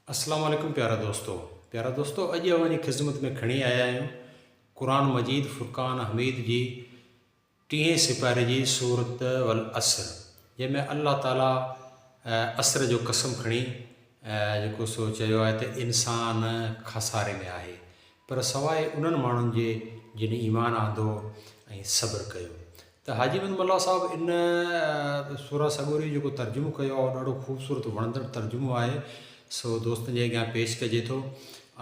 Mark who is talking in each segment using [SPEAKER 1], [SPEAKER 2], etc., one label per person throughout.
[SPEAKER 1] अस्सलाम वालेकुम प्यारा दोस्तों अॼु अवांजी ख़िदमत में खणी आया आहियूं क़ुरान मजीद फ़ुरक़ान हमीद जी 30 सिपारे जी सूरत वल असर, जंहिंमें अल्लाह ताला असर जो कसम खणी जेको सो चयो आहे त इंसान खसारे में आहे, पर सवाइ उन्हनि माण्हुनि जे जिन ईमान आंदो ऐं सब्र कयो। त हाजी अहमद मल्ला साहब इन सूरा सगोरी जेको तर्जुमो कयो आहे ॾाढो ख़ूबसूरत वणंदड़ तर्जुमो आहे, सो दोस्तनि जे अॻियां पेश कजे थो।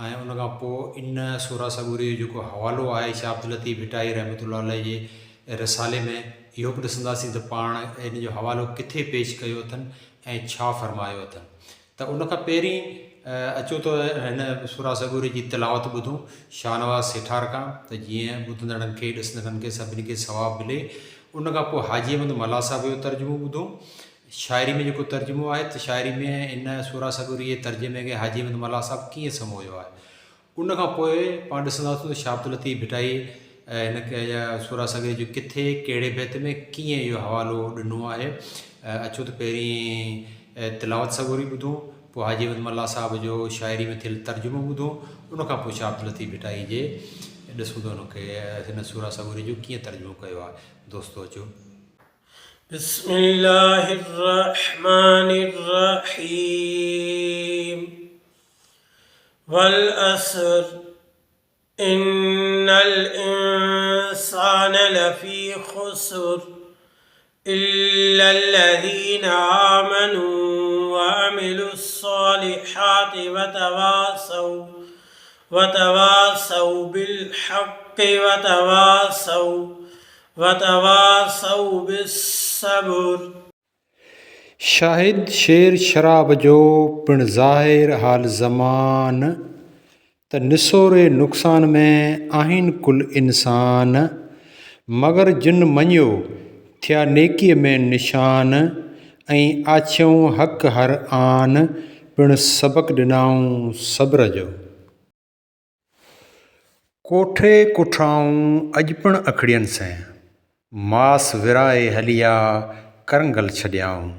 [SPEAKER 1] ऐं उन खां पोइ इन सूरा सगोरी जो जेको हवालो आहे शाह अब्दुल लतीफ़ भिटाई रहमतुल्लाह अलैह जे रिसाले में, इहो बि ॾिसंदासीं त पाण इन जो हवालो किथे पेश कयो अथनि ऐं छा फ़रमायो अथनि। त उन खां पहिरीं अचो त हिन सूरा सगोरी जी तिलावत ॿुधूं शाहनवाज़ सेठार खां, त जीअं ॿुधंदड़नि खे ॾिसंदड़नि खे सभिनी खे सवाबु मिले। उन खां पोइ हाजी अहमद मल्ला साहब जो तर्जुमो ॿुधूं, शाइरी में जेको तर्जुमो आहे त शाइरी में इन सूरा सगोरी जे तर्जुमे खे हाजी अहमद मल्ला साहब कीअं समोयो आहे। उन खां पोइ पाण ॾिसंदासीं त शाह अब्दुल लतीफ़ भिटाई हिन खे सूरा सगोरी जो किथे कहिड़े बैत में कीअं इहो हवालो ॾिनो आहे। अचो त पहिरीं तिलावत सगोरी ॿुधूं, पोइ हाजी अहमद मल्ला साहब जो शाइरी में थियल तर्जुमो ॿुधूं, उन खां पोइ शाह अब्दुल लतीफ़ भिटाई जे ॾिसूं त उनखे हिन सूरा सगोरी जो कीअं तर्जुमो कयो आहे। दोस्तो अचो।
[SPEAKER 2] बिस्मिल्लाहिर्रहमानिर्रहीम। वल असर इन्नल इंसान लफी खुसर इल्लल्लज़ीना आमनू व अमिलुस्सॉलिहाति वतवासौ बिलहक्कि वतवासौ बिस्सब्र।
[SPEAKER 1] शाहिद शेर शराब जो पिण ज़ाहिर हाल ज़मान, त निसोरे नुक़सान में आहिनि कुल इंसान। मगर जिन मञियो थिया नेकीअ में निशान, ऐं आछियूं हक़ हर आन पिण सबक ॾिनाऊं सब्र जो। कोठे कुठाऊं अॼु पिण अखड़ियनि से, मास विराए हलिया करंगल छॾियाऊं।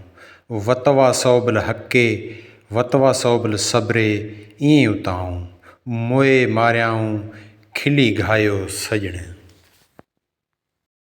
[SPEAKER 1] वतवासौ बिल हक़े वतवासौ बिल सब्रे, ईअं उताऊं मोए मारियाऊं खिली घायो सजण।